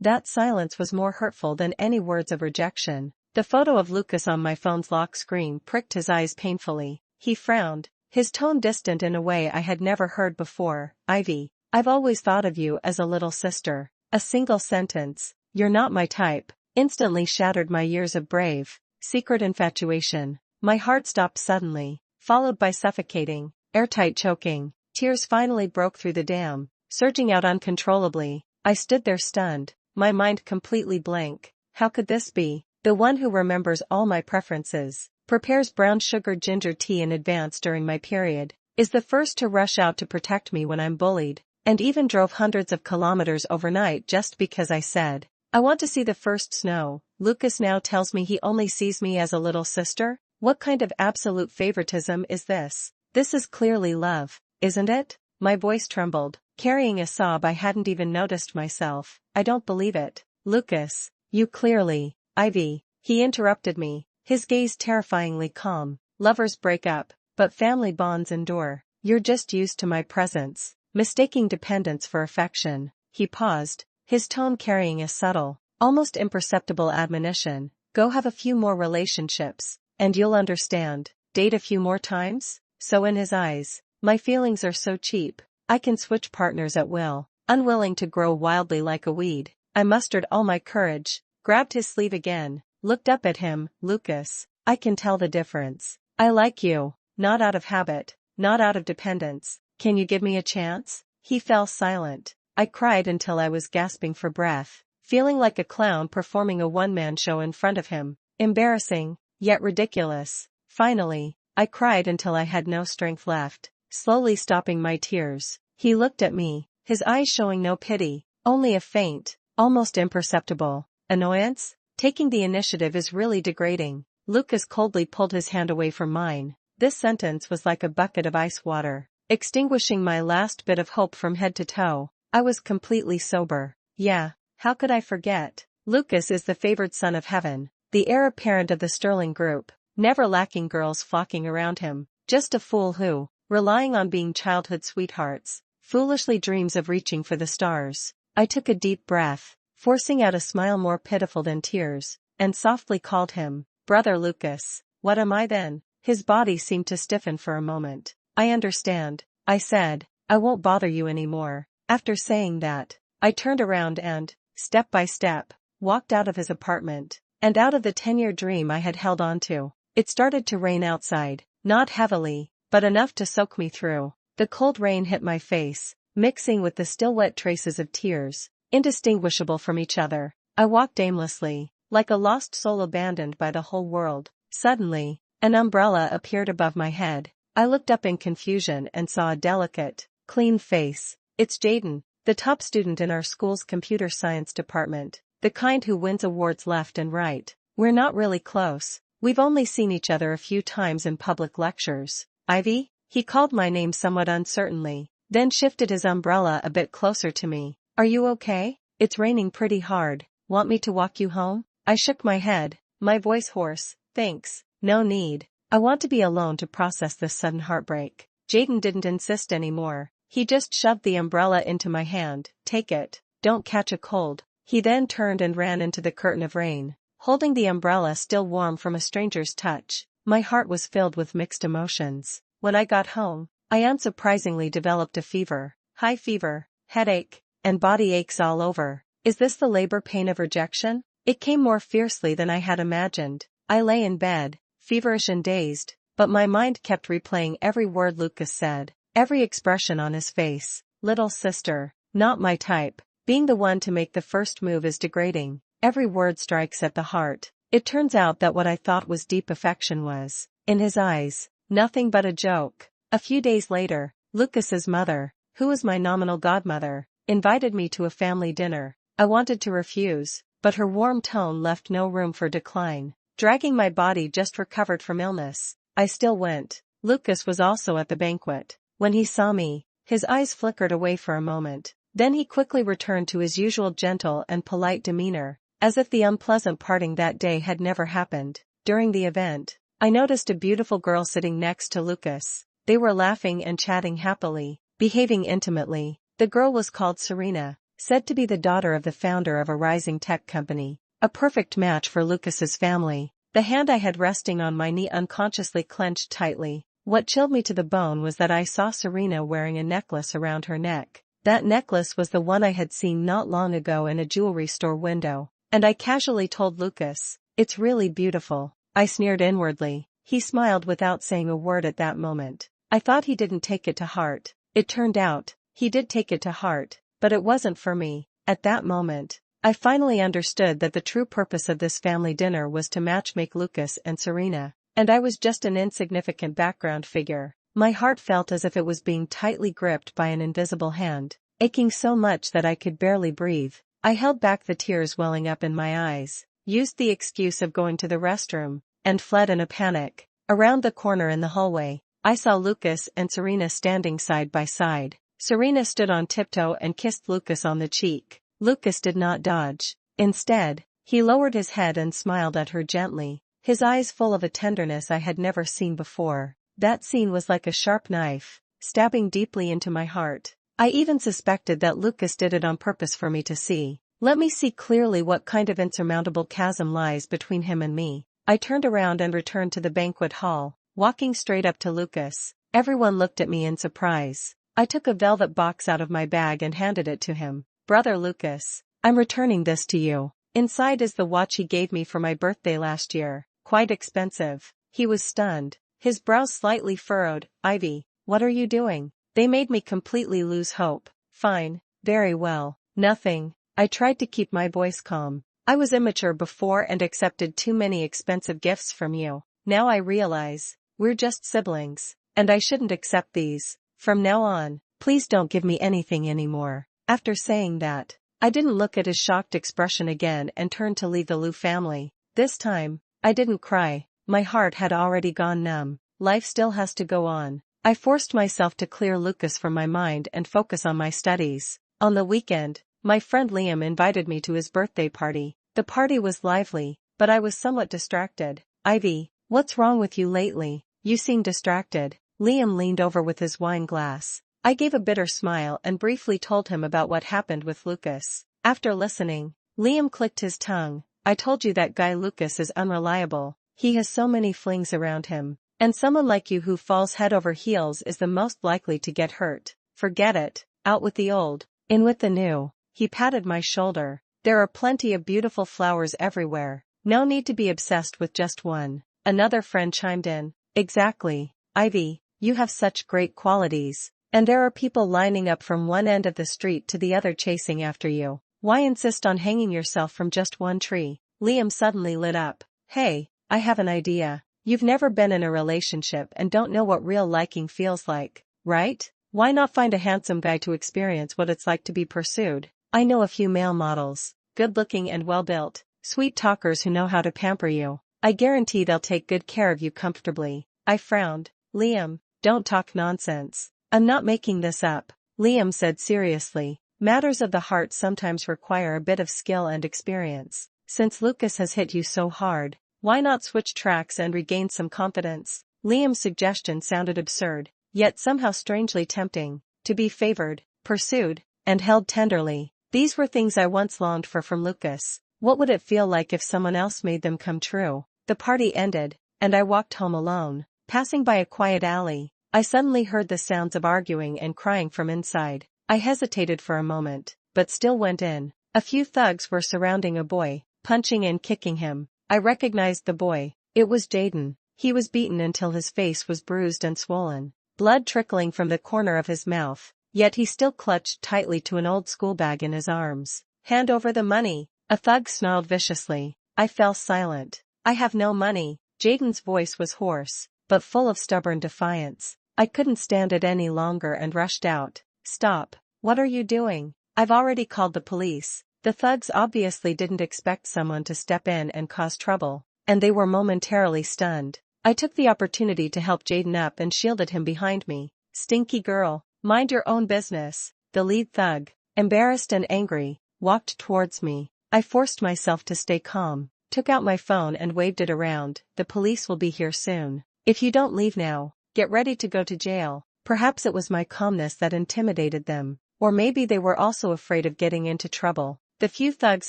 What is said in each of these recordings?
That silence was more hurtful than any words of rejection. The photo of Lucas on my phone's lock screen pricked his eyes painfully. He frowned, his tone distant in a way I had never heard before. Ivy, I've always thought of you as a little sister. A single sentence, "You're not my type," instantly shattered my years of brave, secret infatuation. My heart stopped suddenly, followed by suffocating, airtight choking. Tears finally broke through the dam, surging out uncontrollably. I stood there stunned, my mind completely blank. How could this be? The one who remembers all my preferences, prepares brown sugar ginger tea in advance during my period, is the first to rush out to protect me when I'm bullied, and even drove hundreds of kilometers overnight just because I said, "I want to see the first snow." Lucas now tells me he only sees me as a little sister? What kind of absolute favoritism is this? This is clearly love, isn't it? My voice trembled, carrying a sob I hadn't even noticed myself. I don't believe it. Lucas, you clearly... Ivy, he interrupted me, his gaze terrifyingly calm. Lovers break up, but family bonds endure. You're just used to my presence, mistaking dependence for affection. He paused, his tone carrying a subtle, almost imperceptible admonition. Go have a few more relationships, and you'll understand. Date a few more times? So in his eyes, my feelings are so cheap, I can switch partners at will. Unwilling to grow wildly like a weed, I mustered all my courage, grabbed his sleeve again, looked up at him. Lucas, I can tell the difference. I like you, not out of habit, not out of dependence. Can you give me a chance? He fell silent. I cried until I was gasping for breath, feeling like a clown performing a one-man show in front of him. Embarrassing, yet ridiculous. Finally, I cried until I had no strength left, slowly stopping my tears. He looked at me, his eyes showing no pity, only a faint, almost imperceptible annoyance. Taking the initiative is really degrading. Lucas coldly pulled his hand away from mine. This sentence was like a bucket of ice water, extinguishing my last bit of hope from head to toe. I was completely sober. Yeah, how could I forget? Lucas is the favored son of heaven, the heir apparent of the Sterling Group, never lacking girls flocking around him. Just a fool who, relying on being childhood sweethearts, foolishly dreams of reaching for the stars. I took a deep breath, forcing out a smile more pitiful than tears, and softly called him, "Brother Lucas." What am I then? His body seemed to stiffen for a moment. "I understand," I said. "I won't bother you anymore." After saying that, I turned around and, step by step, walked out of his apartment, and out of the 10-year dream I had held on to. It started to rain outside, not heavily, but enough to soak me through. The cold rain hit my face, mixing with the still wet traces of tears, indistinguishable from each other. I walked aimlessly, like a lost soul abandoned by the whole world. Suddenly, an umbrella appeared above my head. I looked up in confusion and saw a delicate, clean face. It's Jaden, the top student in our school's computer science department, the kind who wins awards left and right. We're not really close. We've only seen each other a few times in public lectures. Ivy? He called my name somewhat uncertainly, then shifted his umbrella a bit closer to me. Are you okay? It's raining pretty hard. Want me to walk you home? I shook my head, my voice hoarse. Thanks, no need. I want to be alone to process this sudden heartbreak. Jaden didn't insist anymore. He just shoved the umbrella into my hand. Take it. Don't catch a cold. He then turned and ran into the curtain of rain, holding the umbrella still warm from a stranger's touch. My heart was filled with mixed emotions. When I got home, I unsurprisingly developed a fever, high fever, headache, and body aches all over. Is this the labor pain of rejection? It came more fiercely than I had imagined. I lay in bed, feverish and dazed, but my mind kept replaying every word Lucas said, every expression on his face. Little sister, not my type. Being the one to make the first move is degrading. Every word strikes at the heart. It turns out that what I thought was deep affection was, in his eyes, nothing but a joke. A few days later, Lucas's mother, who was my nominal godmother, invited me to a family dinner. I wanted to refuse, but her warm tone left no room for decline. Dragging my body just recovered from illness, I still went. Lucas was also at the banquet. When he saw me, his eyes flickered away for a moment. Then he quickly returned to his usual gentle and polite demeanor, as if the unpleasant parting that day had never happened. During the event, I noticed a beautiful girl sitting next to Lucas. They were laughing and chatting happily, behaving intimately. The girl was called Serena, said to be the daughter of the founder of a rising tech company. A perfect match for Lucas's family. The hand I had resting on my knee unconsciously clenched tightly. What chilled me to the bone was that I saw Serena wearing a necklace around her neck. That necklace was the one I had seen not long ago in a jewelry store window. And I casually told Lucas, "It's really beautiful." I sneered inwardly. He smiled without saying a word at that moment. I thought he didn't take it to heart. It turned out, he did take it to heart, but it wasn't for me. At that moment, I finally understood that the true purpose of this family dinner was to matchmake Lucas and Serena, and I was just an insignificant background figure. My heart felt as if it was being tightly gripped by an invisible hand, aching so much that I could barely breathe. I held back the tears welling up in my eyes, used the excuse of going to the restroom, and fled in a panic. Around the corner in the hallway, I saw Lucas and Serena standing side by side. Serena stood on tiptoe and kissed Lucas on the cheek. Lucas did not dodge. Instead, he lowered his head and smiled at her gently, his eyes full of a tenderness I had never seen before. That scene was like a sharp knife, stabbing deeply into my heart. I even suspected that Lucas did it on purpose for me to see. Let me see clearly what kind of insurmountable chasm lies between him and me. I turned around and returned to the banquet hall, walking straight up to Lucas. Everyone looked at me in surprise. I took a velvet box out of my bag and handed it to him. "Brother Lucas, I'm returning this to you. Inside is the watch he gave me for my birthday last year. Quite expensive." He was stunned, his brows slightly furrowed. "Ivy, what are you doing?" They made me completely lose hope. "Fine, very well, nothing." I tried to keep my voice calm. "I was immature before and accepted too many expensive gifts from you. Now I realize, we're just siblings, and I shouldn't accept these. From now on, please don't give me anything anymore." After saying that, I didn't look at his shocked expression again and turned to leave the Liu family. This time, I didn't cry. My heart had already gone numb. Life still has to go on. I forced myself to clear Lucas from my mind and focus on my studies. On the weekend, my friend Liam invited me to his birthday party. The party was lively, but I was somewhat distracted. "Ivy, what's wrong with you lately? You seem distracted." Liam leaned over with his wine glass. I gave a bitter smile and briefly told him about what happened with Lucas. After listening, Liam clicked his tongue. "I told you that guy Lucas is unreliable. He has so many flings around him. And someone like you who falls head over heels is the most likely to get hurt. Forget it. Out with the old, in with the new." He patted my shoulder. "There are plenty of beautiful flowers everywhere. No need to be obsessed with just one." Another friend chimed in. "Exactly, Ivy, you have such great qualities. And there are people lining up from one end of the street to the other chasing after you. Why insist on hanging yourself from just one tree?" Liam suddenly lit up. "Hey, I have an idea. You've never been in a relationship and don't know what real liking feels like, right? Why not find a handsome guy to experience what it's like to be pursued? I know a few male models, good-looking and well-built, sweet talkers who know how to pamper you. I guarantee they'll take good care of you comfortably." I frowned. "Liam, don't talk nonsense. I'm not making this up," Liam said seriously. "Matters of the heart sometimes require a bit of skill and experience. Since Lucas has hit you so hard, why not switch tracks and regain some confidence?" Liam's suggestion sounded absurd, yet somehow strangely tempting. To be favored, pursued, and held tenderly. These were things I once longed for from Lucas. What would it feel like if someone else made them come true? The party ended, and I walked home alone. Passing by a quiet alley, I suddenly heard the sounds of arguing and crying from inside. I hesitated for a moment, but still went in. A few thugs were surrounding a boy, punching and kicking him. I recognized the boy. It was Jaden. He was beaten until his face was bruised and swollen, blood trickling from the corner of his mouth, yet he still clutched tightly to an old school bag in his arms. "Hand over the money," a thug snarled viciously. I fell silent. "I have no money." Jaden's voice was hoarse, but full of stubborn defiance. I couldn't stand it any longer and rushed out. "Stop. What are you doing? I've already called the police." The thugs obviously didn't expect someone to step in and cause trouble, and they were momentarily stunned. I took the opportunity to help Jaden up and shielded him behind me. "Stinky girl, mind your own business." The lead thug, embarrassed and angry, walked towards me. I forced myself to stay calm, took out my phone and waved it around. "The police will be here soon. If you don't leave now, get ready to go to jail." Perhaps it was my calmness that intimidated them. Or maybe they were also afraid of getting into trouble. The few thugs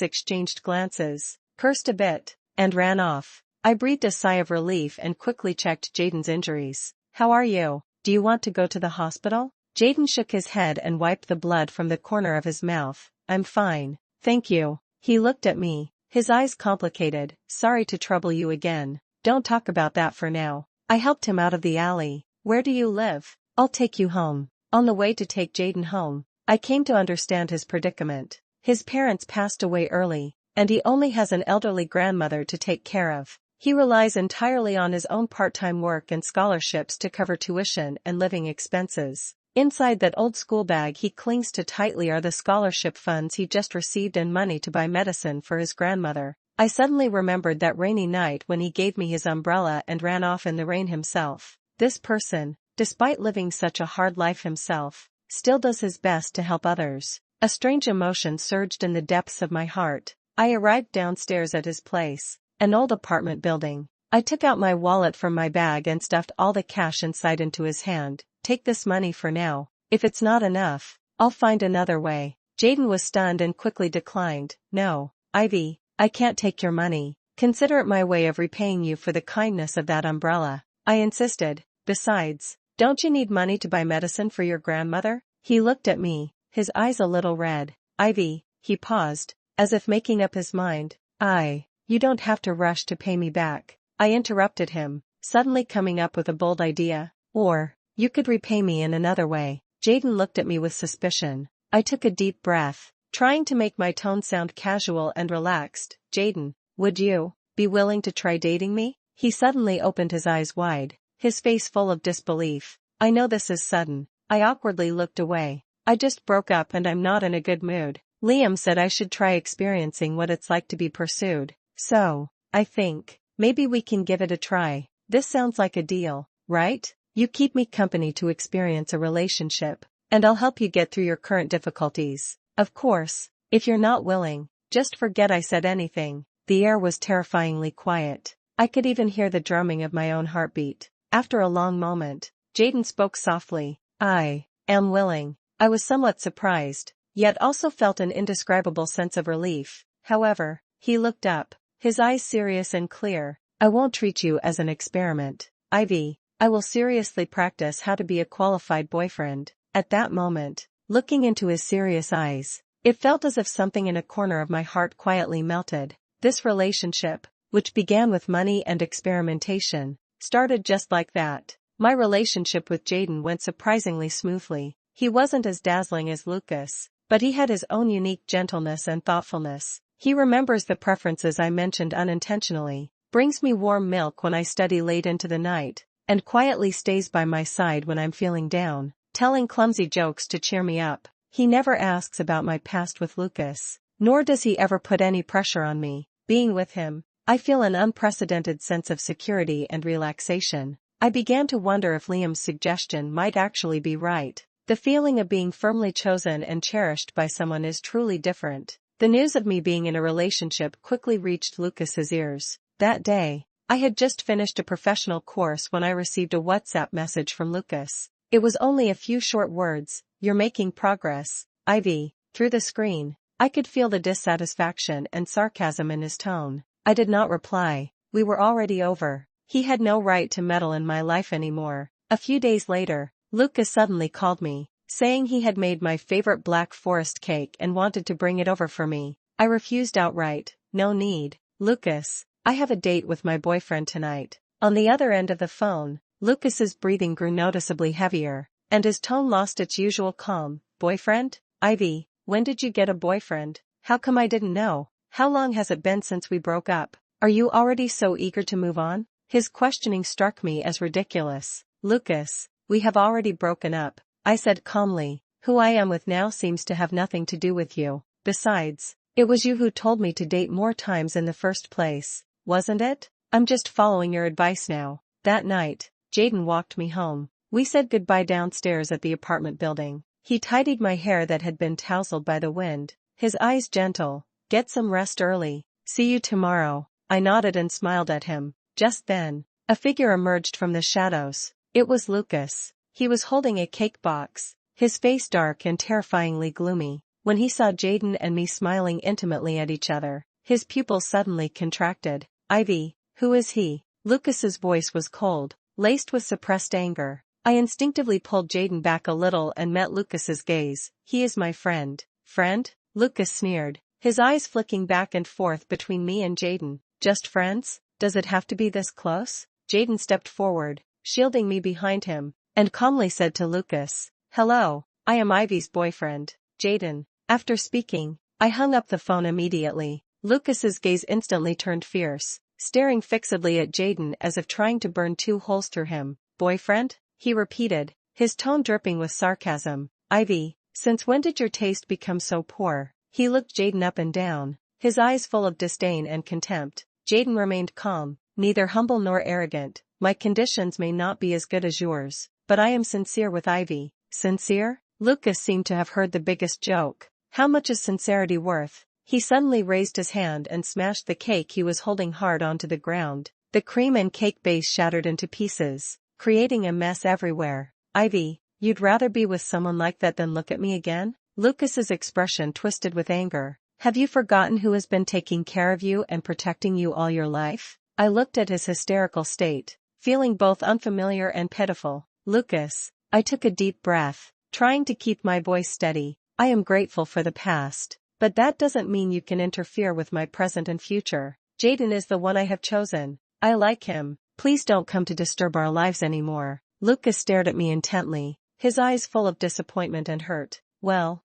exchanged glances, cursed a bit, and ran off. I breathed a sigh of relief and quickly checked Jaden's injuries. "How are you? Do you want to go to the hospital?" Jaden shook his head and wiped the blood from the corner of his mouth. "I'm fine, thank you." He looked at me, his eyes complicated. "Sorry to trouble you again. Don't talk about that for now." I helped him out of the alley. "Where do you live? I'll take you home." On the way to take Jaden home, I came to understand his predicament. His parents passed away early, and he only has an elderly grandmother to take care of. He relies entirely on his own part-time work and scholarships to cover tuition and living expenses. Inside that old school bag he clings to tightly are the scholarship funds he just received and money to buy medicine for his grandmother. I suddenly remembered that rainy night when he gave me his umbrella and ran off in the rain himself. This person, despite living such a hard life himself, still does his best to help others. A strange emotion surged in the depths of my heart. I arrived downstairs at his place, an old apartment building. I took out my wallet from my bag and stuffed all the cash inside into his hand. "Take this money for now. If it's not enough, I'll find another way." Jaden was stunned and quickly declined. "No, Ivy, I can't take your money. Consider it my way of repaying you for the kindness of that umbrella." I insisted. "Besides, don't you need money to buy medicine for your grandmother?" He looked at me, his eyes a little red. "Ivy," he paused, as if making up his mind. You don't have to rush to pay me back." I interrupted him, suddenly coming up with a bold idea. "Or, you could repay me in another way." Jaden looked at me with suspicion. I took a deep breath, trying to make my tone sound casual and relaxed. "Jaden, would you be willing to try dating me?" He suddenly opened his eyes wide, his face full of disbelief. "I know this is sudden." I awkwardly looked away. "I just broke up and I'm not in a good mood. Liam said I should try experiencing what it's like to be pursued. So, I think, maybe we can give it a try. This sounds like a deal, right? You keep me company to experience a relationship, and I'll help you get through your current difficulties. Of course, if you're not willing, just forget I said anything." The air was terrifyingly quiet. I could even hear the drumming of my own heartbeat. After a long moment, Jaden spoke softly. "I am willing." I was somewhat surprised, yet also felt an indescribable sense of relief. However, he looked up, his eyes serious and clear. "I won't treat you as an experiment, Ivy. I will seriously practice how to be a qualified boyfriend." At that moment, looking into his serious eyes, it felt as if something in a corner of my heart quietly melted. This relationship, which began with money and experimentation, started just like that. My relationship with Jaden went surprisingly smoothly. He wasn't as dazzling as Lucas, but he had his own unique gentleness and thoughtfulness. He remembers the preferences I mentioned unintentionally, brings me warm milk when I study late into the night, and quietly stays by my side when I'm feeling down, telling clumsy jokes to cheer me up. He never asks about my past with Lucas, nor does he ever put any pressure on me. Being with him, I feel an unprecedented sense of security and relaxation. I began to wonder if Liam's suggestion might actually be right. The feeling of being firmly chosen and cherished by someone is truly different. The news of me being in a relationship quickly reached Lucas's ears. That day, I had just finished a professional course when I received a WhatsApp message from Lucas. It was only a few short words. "You're making progress, Ivy." Through the screen, I could feel the dissatisfaction and sarcasm in his tone. I did not reply. We were already over. He had no right to meddle in my life anymore. A few days later, Lucas suddenly called me, saying he had made my favorite Black Forest cake and wanted to bring it over for me. I refused outright. "No need, Lucas. I have a date with my boyfriend tonight." On the other end of the phone, Lucas's breathing grew noticeably heavier, and his tone lost its usual calm. "Boyfriend? Ivy, when did you get a boyfriend? How come I didn't know? How long has it been since we broke up? Are you already so eager to move on?" His questioning struck me as ridiculous. "Lucas, we have already broken up," I said calmly. "Who I am with now seems to have nothing to do with you. Besides, it was you who told me to date more times in the first place, wasn't it? I'm just following your advice now." That night, Jaden walked me home. We said goodbye downstairs at the apartment building. He tidied my hair that had been tousled by the wind, his eyes gentle. "Get some rest early. See you tomorrow." I nodded and smiled at him. Just then, a figure emerged from the shadows. It was Lucas. He was holding a cake box, his face dark and terrifyingly gloomy. When he saw Jaden and me smiling intimately at each other, his pupils suddenly contracted. Ivy, who is he? Lucas's voice was cold, laced with suppressed anger. I instinctively pulled Jaden back a little and met Lucas's gaze. He is my friend. Friend? Lucas sneered, his eyes flicking back and forth between me and Jaden. Just friends? Does it have to be this close? Jaden stepped forward, shielding me behind him, and calmly said to Lucas, "Hello, I am Ivy's boyfriend, Jaden." After speaking, I hung up the phone immediately. Lucas's gaze instantly turned fierce, staring fixedly at Jaden as if trying to burn two holes through him. "Boyfriend?" he repeated, his tone dripping with sarcasm. "Ivy, since when did your taste become so poor?" He looked Jaden up and down, his eyes full of disdain and contempt. Jaden remained calm, neither humble nor arrogant. "My conditions may not be as good as yours, but I am sincere with Ivy." "Sincere?" Lucas seemed to have heard the biggest joke. "How much is sincerity worth?" He suddenly raised his hand and smashed the cake he was holding hard onto the ground. The cream and cake base shattered into pieces, creating a mess everywhere. "Ivy, you'd rather be with someone like that than look at me again?" Lucas's expression twisted with anger. "Have you forgotten who has been taking care of you and protecting you all your life?" I looked at his hysterical state, feeling both unfamiliar and pitiful. "Lucas," I took a deep breath, trying to keep my voice steady, "I am grateful for the past, but that doesn't mean you can interfere with my present and future. Jaden is the one I have chosen. I like him. Please don't come to disturb our lives anymore." Lucas stared at me intently, his eyes full of disappointment and hurt. Well,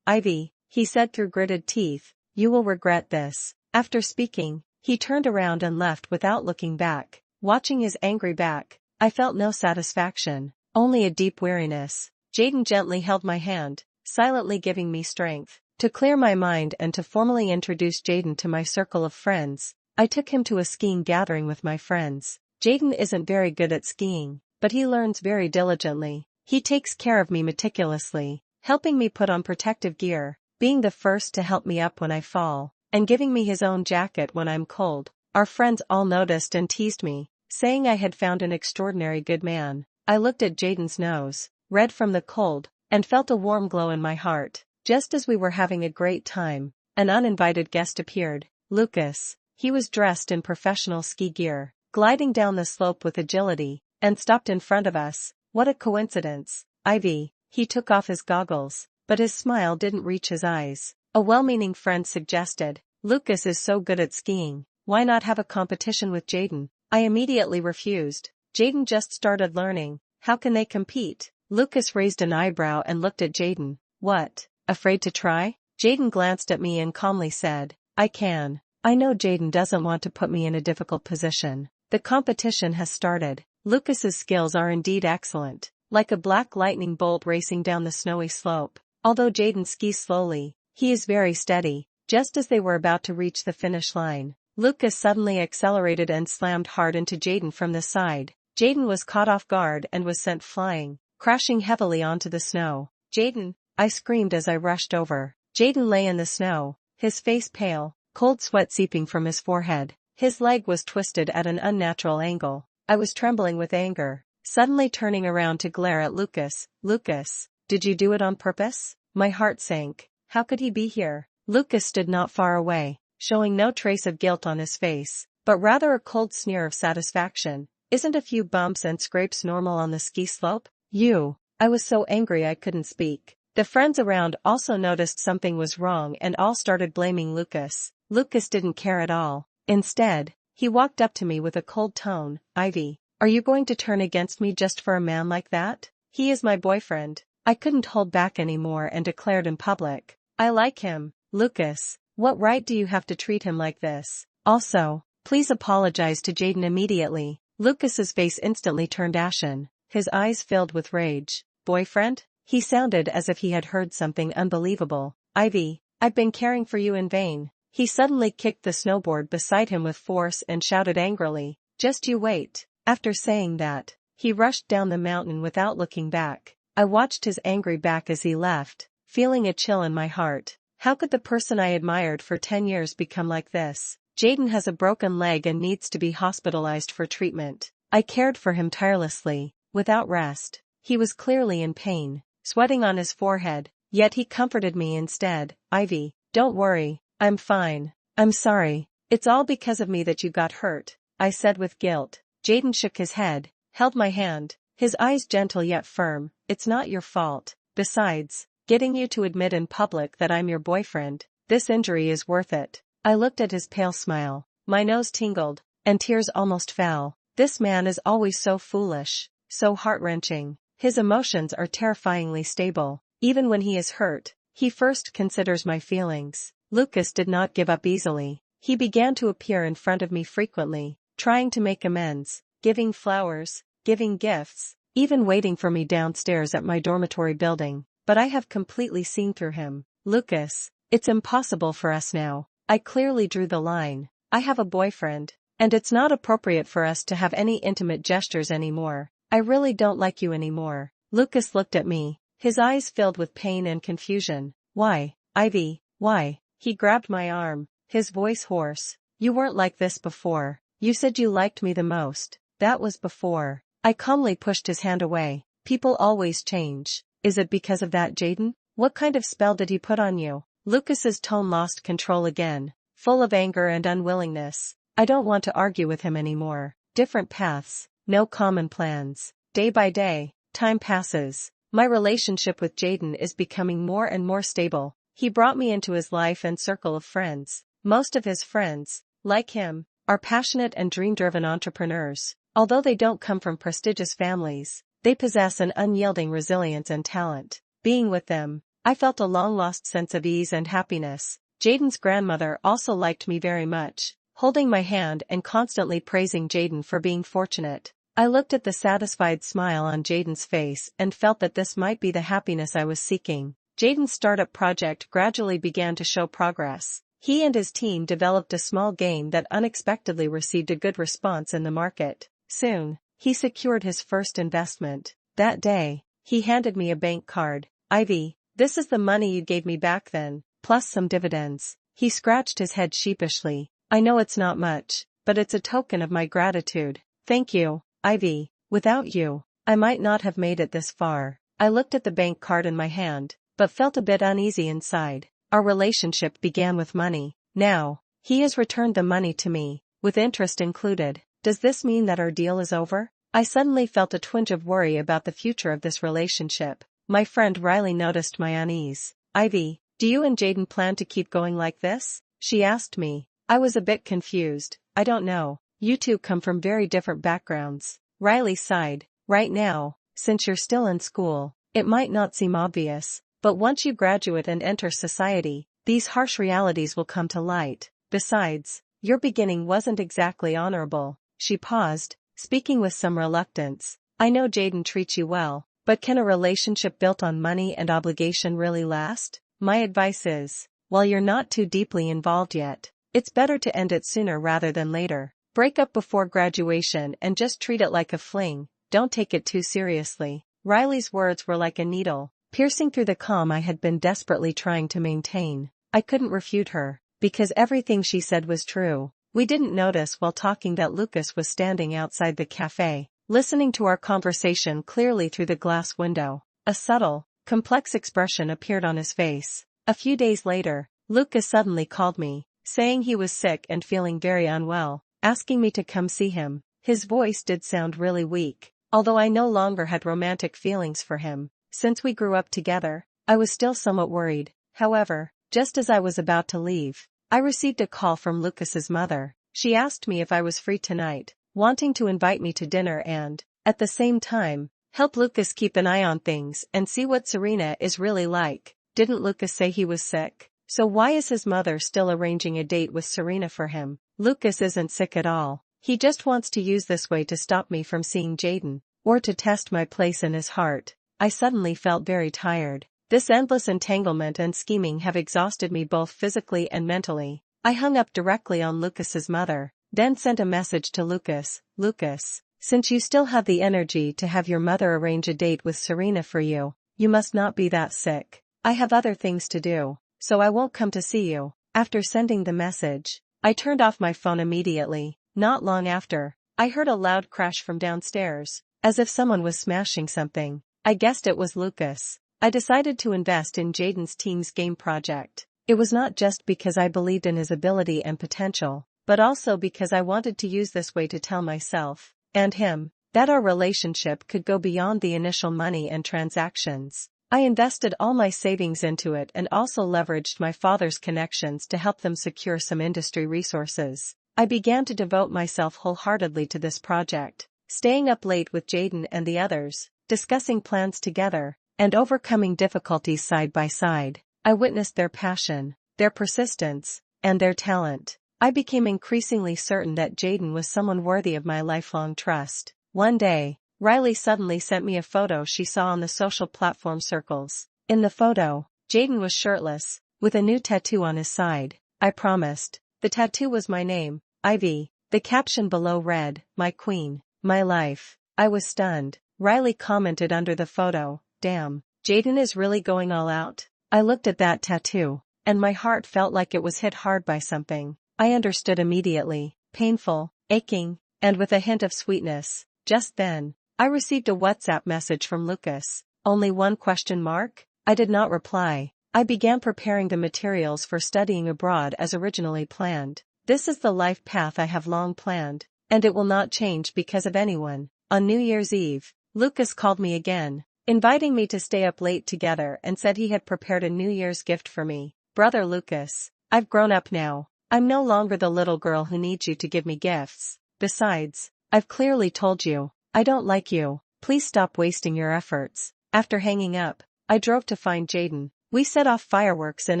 Ivy," he said through gritted teeth, "you will regret this." After speaking, he turned around and left without looking back. Watching his angry back, I felt no satisfaction, only a deep weariness. Jaden gently held my hand, silently giving me strength to clear my mind and to formally introduce Jaden to my circle of friends. I took him to a skiing gathering with my friends. Jaden isn't very good at skiing, but he learns very diligently. He takes care of me meticulously, helping me put on protective gear, being the first to help me up when I fall, and giving me his own jacket when I'm cold. Our friends all noticed and teased me, saying I had found an extraordinary good man. I looked at Jaden's nose, red from the cold, and felt a warm glow in my heart. Just as we were having a great time, an uninvited guest appeared. Lucas. He was dressed in professional ski gear, gliding down the slope with agility, and stopped in front of us. What a coincidence. "Ivy." He took off his goggles, but his smile didn't reach his eyes. A well-meaning friend suggested, "Lucas is so good at skiing, why not have a competition with Jaden?" I immediately refused. "Jaden just started learning, how can they compete?" Lucas raised an eyebrow and looked at Jaden. "What, afraid to try?" Jaden glanced at me and calmly said, "I can." I know Jaden doesn't want to put me in a difficult position. The competition has started. Lucas's skills are indeed excellent, like a black lightning bolt racing down the snowy slope. Although Jaden skis slowly, he is very steady. Just as they were about to reach the finish line, Lucas suddenly accelerated and slammed hard into Jaden from the side. Jaden was caught off guard and was sent flying, crashing heavily onto the snow. "Jaden!" I screamed as I rushed over. Jaden lay in the snow, his face pale, cold sweat seeping from his forehead. His leg was twisted at an unnatural angle. I was trembling with anger, suddenly turning around to glare at Lucas. "Lucas, did you do it on purpose?" My heart sank. How could he be here? Lucas stood not far away, showing no trace of guilt on his face, but rather a cold sneer of satisfaction. "Isn't a few bumps and scrapes normal on the ski slope?" "You." I was so angry I couldn't speak. The friends around also noticed something was wrong and all started blaming Lucas. Lucas didn't care at all. Instead, he walked up to me with a cold tone. "Ivy, are you going to turn against me just for a man like that? He is my boyfriend." I couldn't hold back anymore and declared in public, "I like him." "Lucas, what right do you have to treat him like this? Also, please apologize to Jaden immediately." Lucas's face instantly turned ashen, his eyes filled with rage. "Boyfriend?" He sounded as if he had heard something unbelievable. "Ivy, I've been caring for you in vain." He suddenly kicked the snowboard beside him with force and shouted angrily, "Just you wait." After saying that, he rushed down the mountain without looking back. I watched his angry back as he left, feeling a chill in my heart. How could the person I admired for 10 years become like this? Jaden has a broken leg and needs to be hospitalized for treatment. I cared for him tirelessly, without rest. He was clearly in pain. sweating on his forehead, yet he comforted me instead. Ivy, don't worry, I'm fine. I'm sorry. It's all because of me that you got hurt, I said with guilt. Jaden shook his head, held my hand, his eyes gentle yet firm. It's not your fault. Besides, getting you to admit in public that I'm your boyfriend, this injury is worth it. I looked at his pale smile. My nose tingled, and tears almost fell. This man is always so foolish, so heart-wrenching. His emotions are terrifyingly stable. Even when he is hurt, he first considers my feelings. Lucas did not give up easily. He began to appear in front of me frequently, trying to make amends, giving flowers, giving gifts, even waiting for me downstairs at my dormitory building. But I have completely seen through him. Lucas, it's impossible for us now. I clearly drew the line. I have a boyfriend, and it's not appropriate for us to have any intimate gestures anymore. I really don't like you anymore. Lucas looked at me, his eyes filled with pain and confusion. Why, Ivy, why? He grabbed my arm, his voice hoarse. You weren't like this before. You said you liked me the most. That was before. I calmly pushed his hand away. People always change. Is it because of that, Jaden? What kind of spell did he put on you? Lucas's tone lost control again, full of anger and unwillingness. I don't want to argue with him anymore. Different paths, no common plans. Day by day, time passes. My relationship with Jaden is becoming more and more stable. He brought me into his life and circle of friends. Most of his friends, like him, are passionate and dream-driven entrepreneurs. Although they don't come from prestigious families, they possess an unyielding resilience and talent. Being with them, I felt a long-lost sense of ease and happiness. Jaden's grandmother also liked me very much, holding my hand and constantly praising Jaden for being fortunate. I looked at the satisfied smile on Jaden's face and felt that this might be the happiness I was seeking. Jaden's startup project gradually began to show progress. He and his team developed a small game that unexpectedly received a good response in the market. Soon, he secured his first investment. That day, he handed me a bank card. Ivy, this is the money you gave me back then, plus some dividends. He scratched his head sheepishly. I know it's not much, but it's a token of my gratitude. Thank you, Ivy. Without you, I might not have made it this far. I looked at the bank card in my hand, but felt a bit uneasy inside. Our relationship began with money. Now, he has returned the money to me, with interest included. Does this mean that our deal is over? I suddenly felt a twinge of worry about the future of this relationship. My friend Riley noticed my unease. Ivy, do you and Jaden plan to keep going like this? She asked me. I was a bit confused. I don't know. You two come from very different backgrounds. Riley sighed. Right now, since you're still in school, it might not seem obvious, but once you graduate and enter society, these harsh realities will come to light. Besides, your beginning wasn't exactly honorable. She paused, speaking with some reluctance. I know Jaden treats you well, but can a relationship built on money and obligation really last? My advice is, while you're not too deeply involved yet, it's better to end it sooner rather than later. Break up before graduation and just treat it like a fling. Don't take it too seriously. Riley's words were like a needle, piercing through the calm I had been desperately trying to maintain. I couldn't refute her, because everything she said was true. We didn't notice while talking that Lucas was standing outside the cafe, listening to our conversation clearly through the glass window. A subtle, complex expression appeared on his face. A few days later, Lucas suddenly called me, saying he was sick and feeling very unwell, asking me to come see him. His voice did sound really weak. Although I no longer had romantic feelings for him, since we grew up together, I was still somewhat worried. However, just as I was about to leave, I received a call from Lucas's mother. She asked me if I was free tonight, wanting to invite me to dinner and, at the same time, help Lucas keep an eye on things and see what Serena is really like. Didn't Lucas say he was sick? So why is his mother still arranging a date with Serena for him? Lucas isn't sick at all. He just wants to use this way to stop me from seeing Jaden, or to test my place in his heart. I suddenly felt very tired. This endless entanglement and scheming have exhausted me both physically and mentally. I hung up directly on Lucas's mother, then sent a message to Lucas. Lucas, since you still have the energy to have your mother arrange a date with Serena for you, you must not be that sick. I have other things to do, so I won't come to see you. After sending the message, I turned off my phone immediately. Not long after, I heard a loud crash from downstairs, as if someone was smashing something. I guessed it was Lucas. I decided to invest in Jaden's team's game project. It was not just because I believed in his ability and potential, but also because I wanted to use this way to tell myself, and him, that our relationship could go beyond the initial money and transactions. I invested all my savings into it and also leveraged my father's connections to help them secure some industry resources. I began to devote myself wholeheartedly to this project, staying up late with Jaden and the others, discussing plans together, and overcoming difficulties side by side. I witnessed their passion, their persistence, and their talent. I became increasingly certain that Jaden was someone worthy of my lifelong trust. One day, Riley suddenly sent me a photo she saw on the social platform circles. In the photo, Jaden was shirtless, with a new tattoo on his side. I promised. The tattoo was my name, Ivy. The caption below read, "My queen, my life." I was stunned. Riley commented under the photo, "Damn, Jaden is really going all out." I looked at that tattoo, and my heart felt like it was hit hard by something. I understood immediately, painful, aching, and with a hint of sweetness. Just then, I received a WhatsApp message from Lucas. Only one question mark? I did not reply. I began preparing the materials for studying abroad as originally planned. This is the life path I have long planned, and it will not change because of anyone. On New Year's Eve, Lucas called me again, inviting me to stay up late together and said he had prepared a New Year's gift for me. "Brother Lucas, I've grown up now. I'm no longer the little girl who needs you to give me gifts. Besides, I've clearly told you, I don't like you. Please stop wasting your efforts." After hanging up, I drove to find Jaden. We set off fireworks in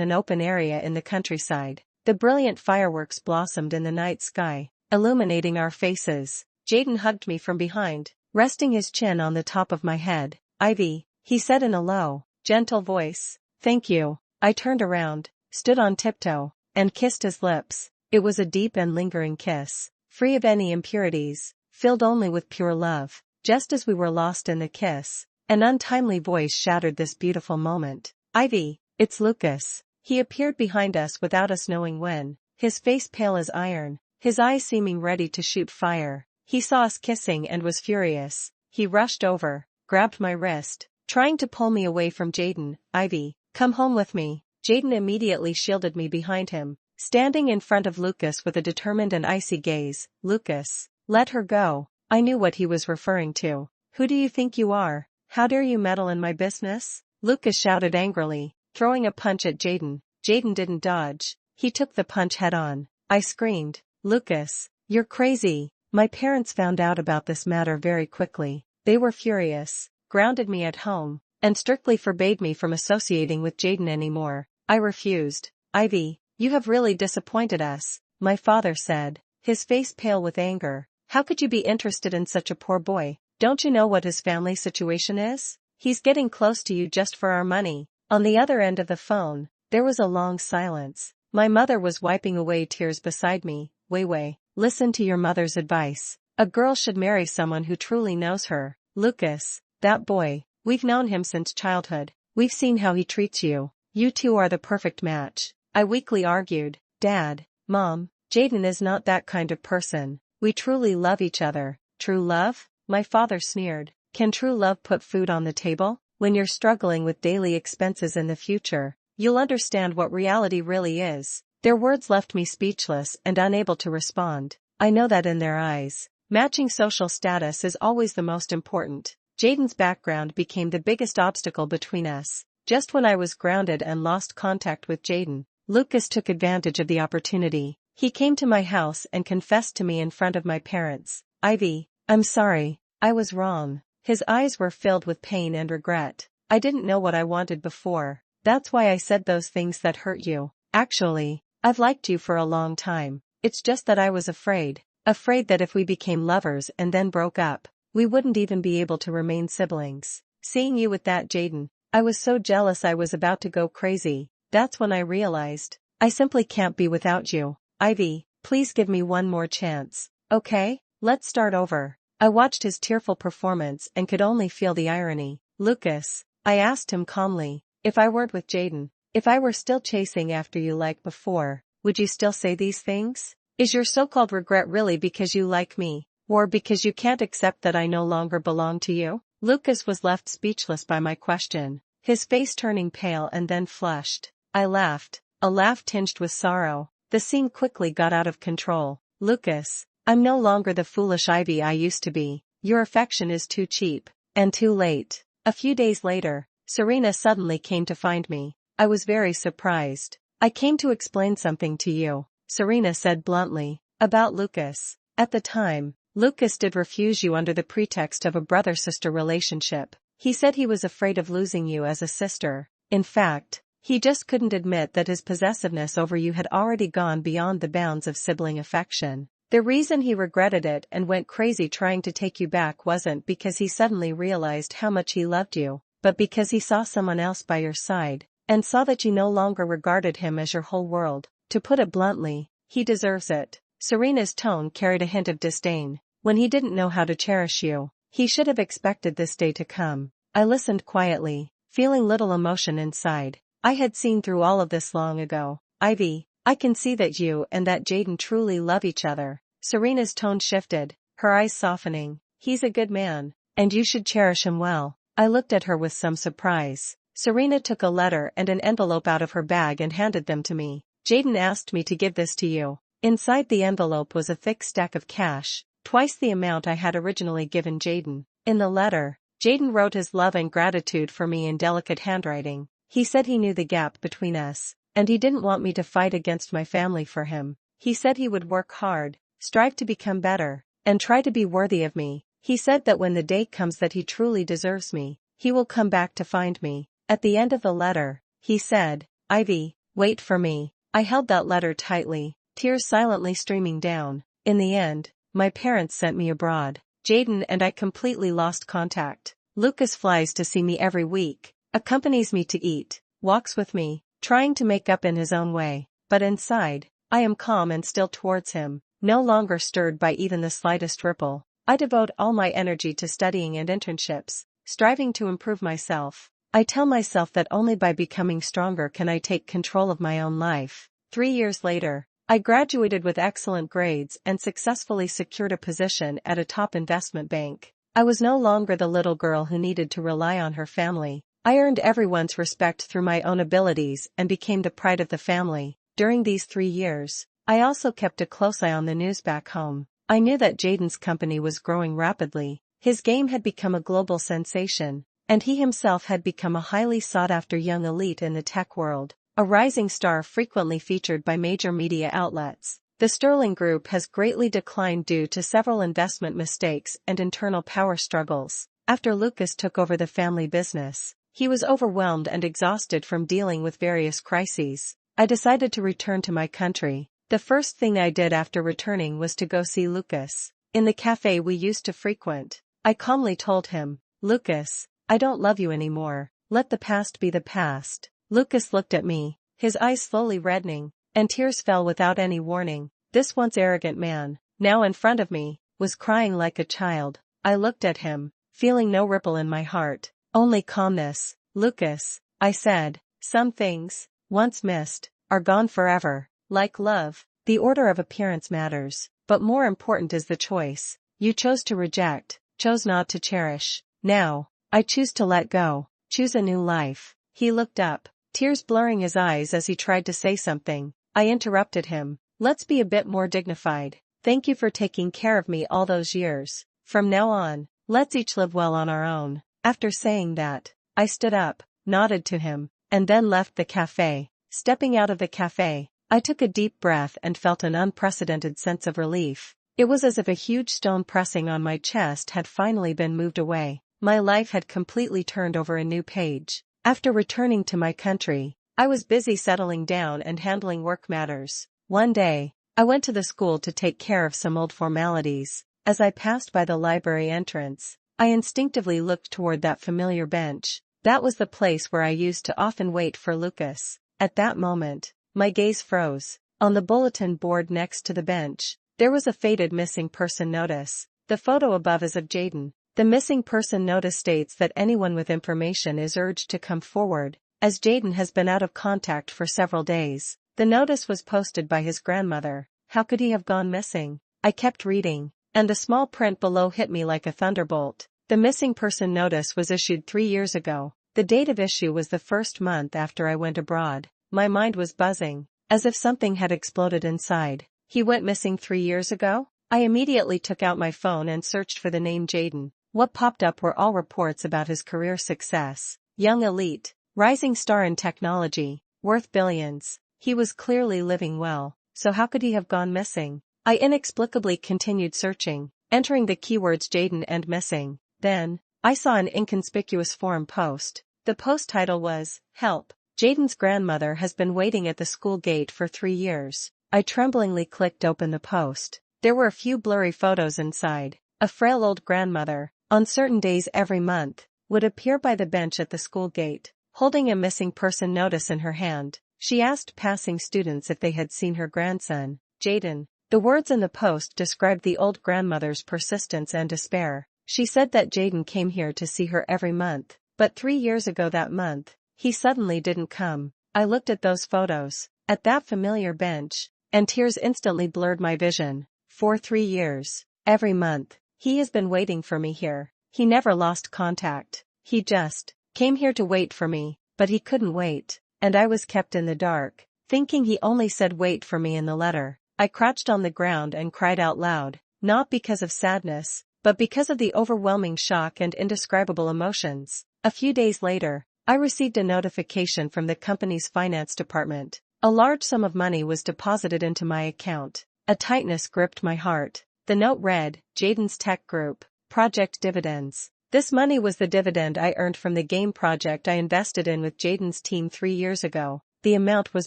an open area in the countryside. The brilliant fireworks blossomed in the night sky, illuminating our faces. Jaden hugged me from behind, resting his chin on the top of my head. "Ivy," he said in a low, gentle voice. "Thank you." I turned around, stood on tiptoe, and kissed his lips. It was a deep and lingering kiss, free of any impurities, filled only with pure love. Just as we were lost in the kiss, an untimely voice shattered this beautiful moment. "Ivy, it's Lucas." He appeared behind us without us knowing when, his face pale as iron, his eyes seeming ready to shoot fire. He saw us kissing and was furious. He rushed over, grabbed my wrist, trying to pull me away from Jaden. "Ivy, come home with me." Jaden immediately shielded me behind him, standing in front of Lucas with a determined and icy gaze. "Lucas, let her go." I knew what he was referring to. "Who do you think you are? How dare you meddle in my business?" Lucas shouted angrily, throwing a punch at Jaden. Jaden didn't dodge. He took the punch head on. I screamed, "Lucas, you're crazy." My parents found out about this matter very quickly. They were furious, grounded me at home, and strictly forbade me from associating with Jaden anymore. I refused. "Ivy, you have really disappointed us," my father said, his face pale with anger. "How could you be interested in such a poor boy? Don't you know what his family situation is? He's getting close to you just for our money." On the other end of the phone, there was a long silence. My mother was wiping away tears beside me. Wei, listen to your mother's advice. A girl should marry someone who truly knows her. Lucas, that boy, we've known him since childhood. We've seen how he treats you. You two are the perfect match. I weakly argued. "Dad, Mom, Jaden is not that kind of person. We truly love each other." "True love?" my father sneered. "Can true love put food on the table? When you're struggling with daily expenses in the future, you'll understand what reality really is." Their words left me speechless and unable to respond. I know that in their eyes, matching social status is always the most important. Jaden's background became the biggest obstacle between us. Just when I was grounded and lost contact with Jaden, Lucas took advantage of the opportunity. He came to my house and confessed to me in front of my parents. "Ivy, I'm sorry, I was wrong." His eyes were filled with pain and regret. "I didn't know what I wanted before. That's why I said those things that hurt you. Actually, I've liked you for a long time. It's just that I was afraid that if we became lovers and then broke up, we wouldn't even be able to remain siblings. Seeing you with that Jaden, I was so jealous I was about to go crazy. That's when I realized, I simply can't be without you. Ivy, please give me one more chance. Okay, let's start over." I watched his tearful performance and could only feel the irony. "Lucas," I asked him calmly, "if I weren't with Jaden, if I were still chasing after you like before, would you still say these things? Is your so-called regret really because you like me, or because you can't accept that I no longer belong to you?" Lucas was left speechless by my question. his face turning pale and then flushed. I laughed, a laugh tinged with sorrow. The scene quickly got out of control. Lucas, I'm no longer the foolish Ivy I used to be. Your affection is too cheap. And too late. A few days later, Serena suddenly came to find me. I was very surprised. I came to explain something to you, Serena said bluntly, about Lucas. At the time, Lucas did refuse you under the pretext of a brother-sister relationship. He said he was afraid of losing you as a sister. In fact, he just couldn't admit that his possessiveness over you had already gone beyond the bounds of sibling affection. The reason he regretted it and went crazy trying to take you back wasn't because he suddenly realized how much he loved you, but because he saw someone else by your side, and saw that you no longer regarded him as your whole world. To put it bluntly, he deserves it. Serena's tone carried a hint of disdain. When he didn't know how to cherish you, he should have expected this day to come. I listened quietly, feeling little emotion inside. I had seen through all of this long ago. Ivy, I can see that you and that Jaden truly love each other. Serena's tone shifted, her eyes softening. He's a good man, and you should cherish him well. I looked at her with some surprise. Serena took a letter and an envelope out of her bag and handed them to me. Jaden asked me to give this to you. Inside the envelope was a thick stack of cash, twice the amount I had originally given Jaden. In the letter, Jaden wrote his love and gratitude for me in delicate handwriting. He said he knew the gap between us, and he didn't want me to fight against my family for him. He said he would work hard, strive to become better, and try to be worthy of me. He said that when the day comes that he truly deserves me, he will come back to find me. At the end of the letter, he said, Ivy, wait for me. I held that letter tightly, tears silently streaming down. In the end, my parents sent me abroad. Jaden and I completely lost contact. Lucas flies to see me every week, accompanies me to eat, walks with me, trying to make up in his own way. But inside, I am calm and still towards him, no longer stirred by even the slightest ripple. I devote all my energy to studying and internships, striving to improve myself. I tell myself that only by becoming stronger can I take control of my own life. 3 years later, I graduated with excellent grades and successfully secured a position at a top investment bank. I was no longer the little girl who needed to rely on her family. I earned everyone's respect through my own abilities and became the pride of the family. During these 3 years, I also kept a close eye on the news back home. I knew that Jaden's company was growing rapidly. His game had become a global sensation, and he himself had become a highly sought-after young elite in the tech world, a rising star frequently featured by major media outlets. The Sterling Group has greatly declined due to several investment mistakes and internal power struggles. After Lucas took over the family business, he was overwhelmed and exhausted from dealing with various crises. I decided to return to my country. The first thing I did after returning was to go see Lucas. In the cafe we used to frequent, I calmly told him, Lucas, I don't love you anymore. Let the past be the past. Lucas looked at me, his eyes slowly reddening, and tears fell without any warning. This once arrogant man, now in front of me, was crying like a child. I looked at him, feeling no ripple in my heart, only calmness. Lucas, I said, some things, once missed, are gone forever. Like love, the order of appearance matters, but more important is the choice. You chose to reject, chose not to cherish. Now, I choose to let go, choose a new life. He looked up, tears blurring his eyes as he tried to say something. I interrupted him. Let's be a bit more dignified. Thank you for taking care of me all those years. From now on, let's each live well on our own. After saying that, I stood up, nodded to him, and then left the cafe. Stepping out of the cafe, I took a deep breath and felt an unprecedented sense of relief. It was as if a huge stone pressing on my chest had finally been moved away. My life had completely turned over a new page. After returning to my country, I was busy settling down and handling work matters. One day, I went to the school to take care of some old formalities. As I passed by the library entrance, I instinctively looked toward that familiar bench. That was the place where I used to often wait for Lucas. At that moment, my gaze froze. On the bulletin board next to the bench, there was a faded missing person notice. The photo above is of Jaden. The missing person notice states that anyone with information is urged to come forward, as Jaden has been out of contact for several days. The notice was posted by his grandmother. How could he have gone missing? I kept reading, and the small print below hit me like a thunderbolt. The missing person notice was issued 3 years ago. The date of issue was the first month after I went abroad. My mind was buzzing, as if something had exploded inside. He went missing 3 years ago? I immediately took out my phone and searched for the name Jayden. What popped up were all reports about his career success. Young elite, rising star in technology, worth billions. He was clearly living well, so how could he have gone missing? I inexplicably continued searching, entering the keywords Jayden and missing. Then, I saw an inconspicuous forum post. The post title was, "Help, Jayden's grandmother has been waiting at the school gate for 3 years." I tremblingly clicked open the post. There were a few blurry photos inside. A frail old grandmother, on certain days every month, would appear by the bench at the school gate, holding a missing person notice in her hand. She asked passing students if they had seen her grandson, Jayden. The words in the post described the old grandmother's persistence and despair. She said that Jayden came here to see her every month, but 3 years ago that month, he suddenly didn't come. I looked at those photos, at that familiar bench, and tears instantly blurred my vision. For 3 years, every month, he has been waiting for me here. He never lost contact. He just came here to wait for me, but he couldn't wait, and I was kept in the dark, thinking he only said wait for me in the letter. I crouched on the ground and cried out loud, not because of sadness, but because of the overwhelming shock and indescribable emotions. A few days later, I received a notification from the company's finance department. A large sum of money was deposited into my account. A tightness gripped my heart. The note read, Jayden's Tech Group, Project Dividends. This money was the dividend I earned from the game project I invested in with Jayden's team 3 years ago. The amount was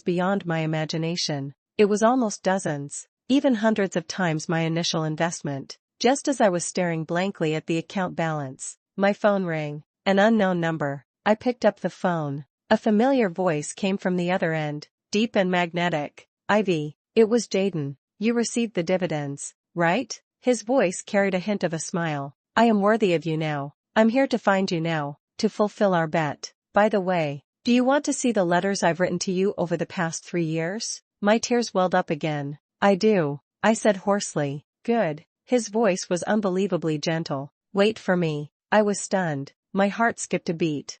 beyond my imagination. It was almost dozens, even hundreds of times my initial investment. Just as I was staring blankly at the account balance, my phone rang. An unknown number. I picked up the phone. A familiar voice came from the other end, deep and magnetic. Ivy, it was Jayden. You received the dividends, right? His voice carried a hint of a smile. I am worthy of you now. I'm here to find you now, to fulfill our bet. By the way, do you want to see the letters I've written to you over the past 3 years? My tears welled up again. I do, I said hoarsely. Good. His voice was unbelievably gentle. Wait for me. I was stunned. My heart skipped a beat.